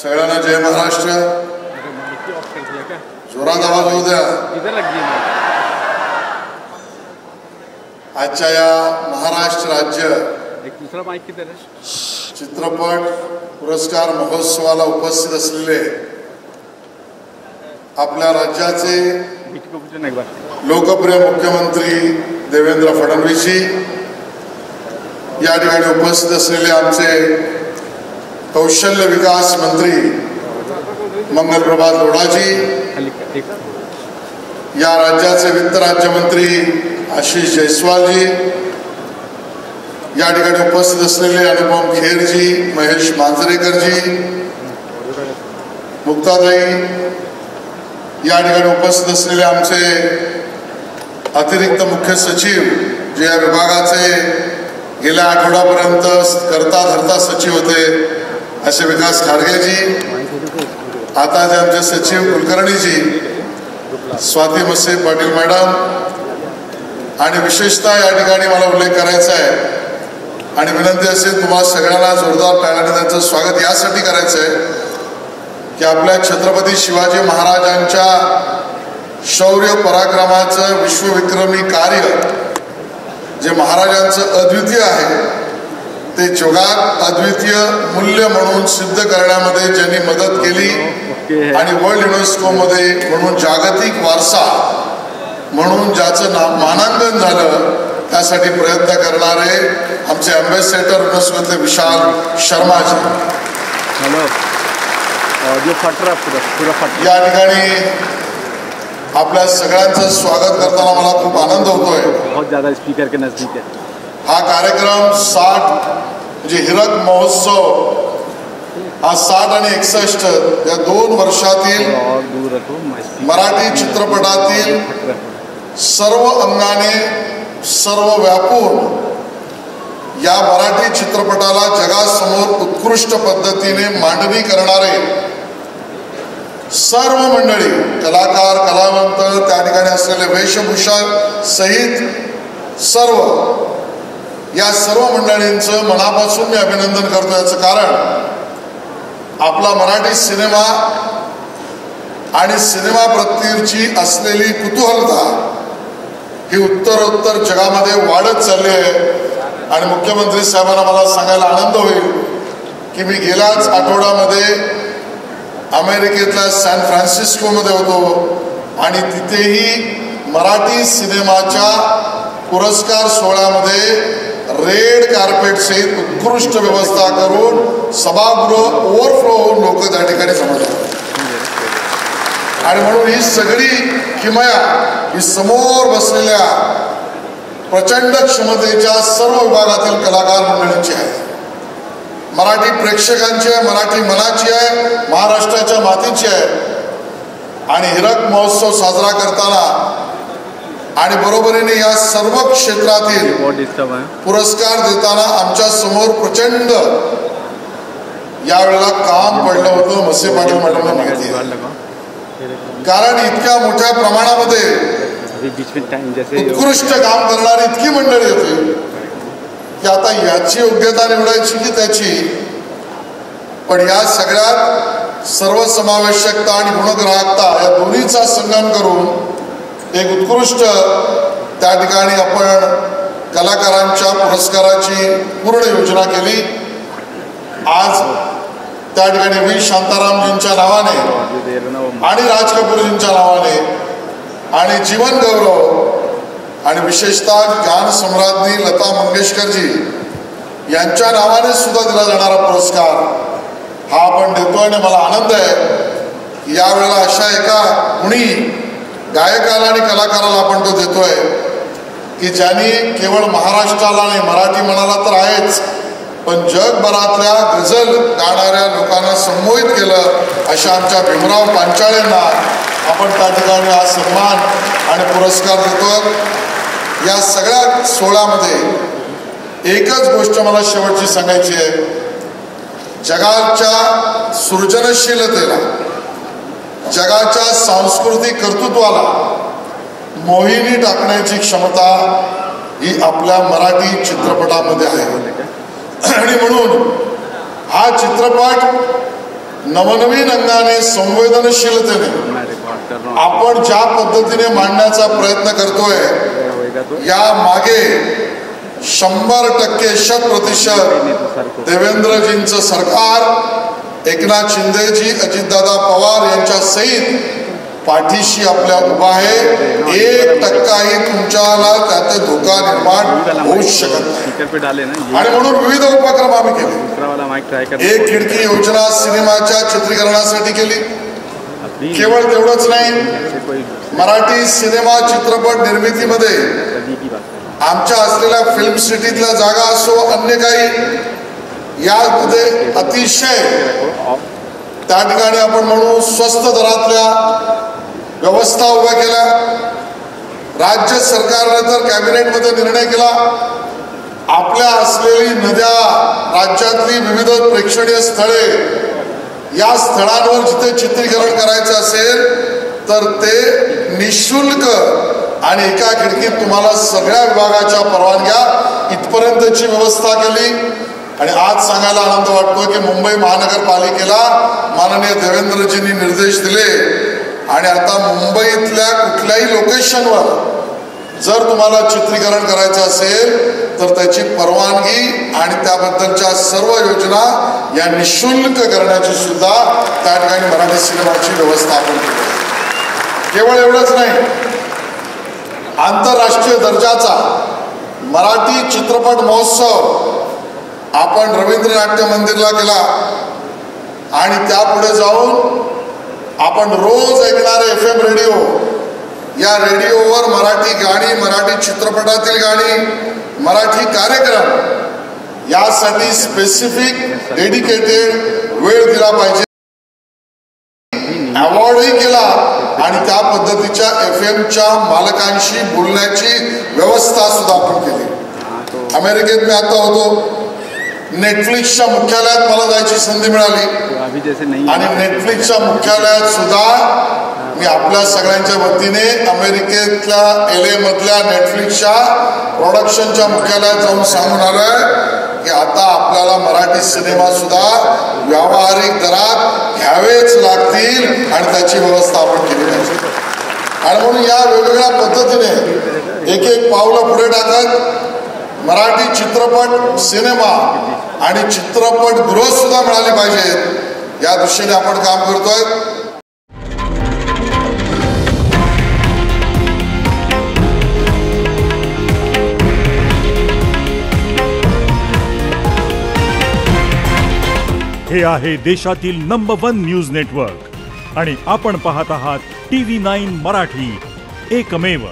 सगळ्यांना जय महाराष्ट्र. जोरात आवाज होऊ द्या. आजच्या या महाराष्ट्र राज्य चित्रपट पुरस्कार महोत्सवाला उपस्थित असलेले आपल्या राज्याचे लोकप्रिय मुख्यमंत्री देवेंद्र फडणवीसजी, या ठिकाणी उपस्थित असलेले आमचे कौशल्य विकास मंत्री मंगलप्रभात लोढाजी, या राज्याचे वित्त राज्यमंत्री आशिष जयस्वालजी, या ठिकाणी उपस्थित असलेले अनुपम खेरजी, महेश मांजरेकरजी, मुक्ताताई, या ठिकाणी उपस्थित असलेले आमचे अतिरिक्त मुख्य सचिव जे या विभागाचे गेल्या आठवड्यापर्यंत करता धरता सचिव होते असे विकास खारगेजी, आता जे आमचे सचिव कुलकर्णीजी, स्वाती मसे पाटील मॅडम, आणि विशेषतः या ठिकाणी मला उल्लेख करायचा आहे आणि विनंती असेल तुम्हाला सगळ्यांना जोरदार टाळ्याने त्यांचं स्वागत यासाठी करायचं आहे की आपल्या छत्रपती शिवाजी महाराजांच्या शौर्य पराक्रमाचं विश्वविक्रमी कार्य जे महाराजांचं अद्वितीय आहे ते जगात अद्वितीय मूल्य म्हणून सिद्ध करण्यामध्ये ज्यांनी मदत केली आणि वर्ल्ड युनेस्कोमध्ये म्हणून जागतिक वारसा म्हणून ज्याचं मानांकन झालं त्यासाठी प्रयत्न करणारे आमचे अँबॅसेडर युनेस्कोचे विशाल शर्माजी, या ठिकाणी आपल्या सगळ्यांचं स्वागत करताना मला खूप आनंद होतोय. बहुत ज्यादा स्पीकर के नजदीक है. हा कार्यक्रम 60 म्हणजे हिरक महोत्सव हा 60 आणि 61 या 2 वर्षातील मराठी चित्रपटातील सर्व अंगाने सर्व व्यापून या मराठी चित्रपटाला जगासमोर उत्कृष्ट पद्धतीने मांडणी करणारे सर्व मंडळी, कलाकार, कलावंत, त्या ठिकाणी असलेले वेशभूषा सहित सर्व या सर्व मंडळींचं मनापासून मी अभिनंदन करतो. याचं कारण आपला मराठी सिनेमा आणि सिनेमा प्रत्येची असलेली कुतूहलता ही उत्तरोत्तर जगामध्ये वाढत चालली आहे. आणि मुख्यमंत्री साहेबांना मला सांगायला आनंद होईल की मी गेल्याच आठवड्यामध्ये अमेरिकेतल्या सॅन फ्रान्सिस्कोमध्ये होतो आणि तिथेही मराठी सिनेमाच्या पुरस्कार सोहळ्यामध्ये रेड कार्पेट सहित उत्कृष्ट व्यवस्था करून सभागृह ओव्हरफ्लो होऊन लोक त्या ठिकाणी जमतात. आणि म्हणून ही सगळी किमया ही समोर बसलेल्या प्रचंड क्षमतेच्या सर्व विभागातील कलाकार मंडळींची आहे, मराठी प्रेक्षकांची आहे, मराठी मनाची आहे, महाराष्ट्राच्या मातीची आहे. आणि हिरक महोत्सव साजरा करताना आणि बरोबरीने या सर्व क्षेत्रातील पुरस्कार देताना आमच्या समोर प्रचंड यावेळेला काम पडलं होतं. मसे पाटील मॅडमला माहिती आहे, कारण इतक्या मोठ्या प्रमाणामध्ये उत्कृष्ट काम करणारी इतकी मंडळी होती की आता याची योग्यता निवडायची की त्याची, पण या सगळ्यात सर्वसमावेशकता आणि गुणग्राहकता या दोन्हीचा संगम करून एक उत्कृष्ट त्या ठिकाणी आपण कलाकारांच्या पुरस्काराची पूर्ण योजना केली. आज त्या ठिकाणी व्ही शांतारामजींच्या नावाने आणि राज कपूरजींच्या नावाने आणि जीवन गौरव आणि विशेषतः ज्ञान सम्राज्ञी लता मंगेशकरजी यांच्या नावाने सुद्धा दिला जाणारा पुरस्कार हा आपण देतो. आणि मला आनंद आहे यावेळेला अशा एका गुणी गायकाला आणि कलाकाराला आपण तो देतोय की ज्यांनी केवळ महाराष्ट्राला नाही, मराठी म्हणाला तर आहेच, पण जगभरातल्या गझल गाणाऱ्या लोकांना संमोहित केलं अशा आमच्या भीमराव पांचाळेंना आपण त्या ठिकाणी हा सन्मान आणि पुरस्कार देतो. या सगळ्या सोहळ्यामध्ये एकच गोष्ट मला शेवटची सांगायची आहे, जगाच्या सृजनशीलतेला, जगाच्या सांस्कृतिक कर्तृत्वाला मोहिनी टाकण्याची क्षमता ही आपल्या मराठी चित्रपटामध्ये आहे. आणि म्हणून हा चित्रपट नवनवीन अंगाने संवेदनशीलतेने मैं रिकॉर्ड कर रहा हूँ आपण ज्या पद्धतीने मांडण्याचा प्रयत्न करतोय होएगा तो या मागे 100% 100% देवेंद्रजींचं सरकार एकनाथ शिंदेजी अजितदादा पवार यांच्या सहित पाठीशी आपल्या उभा आहे. 1% तुमच्याला त्यात धोका निर्माण होऊ शकत नाही. स्पीकर पे डाले ना आणि म्हणून विविध उपक्रम आम्ही केले. दूसरा वाला माइक ट्राई कर एक खिडकी योजना सिनेमाच्या चित्रीकरणासाठी केली. अभी केवळ तेवढंच नाही, ऐसे कोई मराठी सिनेमा चित्रपट निर्मितीमध्ये सदी की बात है. आमच्या असलेल्या फिल्म सिटीतल्या जागा असो अन्य काही यामध्ये अतिशय त्या ठिकाणी आपण म्हणू स्वस्त दरातल्या व्यवस्था उभ्या केल्या. राज्य सरकारने तर कॅबिनेटमध्ये निर्णय केला आपल्या असलेली नद्या राज्यातली विविध प्रेक्षणीय स्थळे या स्थळांवर जिथे चित्रीकरण करायचं असेल तर ते निशुल्क आणि एका खिडकीत तुम्हाला सगळ्या विभागाच्या परवानग्या इथपर्यंतची व्यवस्था केली. आणि आज सांगायला आनंद वाटतो की मुंबई महानगरपालिकेला माननीय देवेंद्रजींनी निर्देश दिले आणि आता मुंबईतल्या कुठल्याही लोकेशनवर जर तुम्हाला चित्रीकरण करायचं असेल तर त्याची परवानगी आणि त्याबद्दलच्या सर्व योजना या निशुल्क करण्याची सुद्धा त्या ठिकाणी मराठी सिनेमाची व्यवस्था आपण केली. केवळ एवढंच नाही, आंतरराष्ट्रीय दर्जाचा मराठी चित्रपट महोत्सव आपण रवींद्र नाट्य मंदिरला केला आणि त्यापुढे जाऊन आपण रोज ऐकणारे FM रेडिओ या रेडिओवर मराठी गाणी, मराठी चित्रपटातील गाणी, मराठी कार्यक्रम यासाठी स्पेसिफिक डेडिकेटेड वेळ दिला पाहिजे. अवॉर्डही केला आणि त्या पद्धतीच्या FMच्या मालकांशी बोलण्याची व्यवस्था सुद्धा आपण केली. अमेरिकेत मी आता होतो, नेटफ्लिक्सच्या मुख्यालयात मला जायची संधी मिळाली आणि नेटफ्लिक्सच्या मुख्यालयात सुद्धा मी आपल्या सगळ्यांच्या वतीने अमेरिकेतल्या LA मधल्या नेटफ्लिक्सच्या प्रोडक्शनच्या मुख्यालयात जाऊन सांगून आलोय की आता आपल्याला मराठी सिनेमा सुद्धा व्यावहारिक दरात घ्यावेच लागतील आणि त्याची व्यवस्था आपण केली पाहिजे. आणि म्हणून या वेगवेगळ्या पद्धतीने एक एक पावलं पुढे टाकत मराठी चित्रपट सिनेमा आणि चित्रपट गृह सुद्धा मिळाली पाहिजेत या दृष्टीने आपण काम करतोय. हे आहे देशातील नंबर 1 न्यूज नेटवर्क आणि आपण पाहत आहात TV9 मराठी, एकमेव.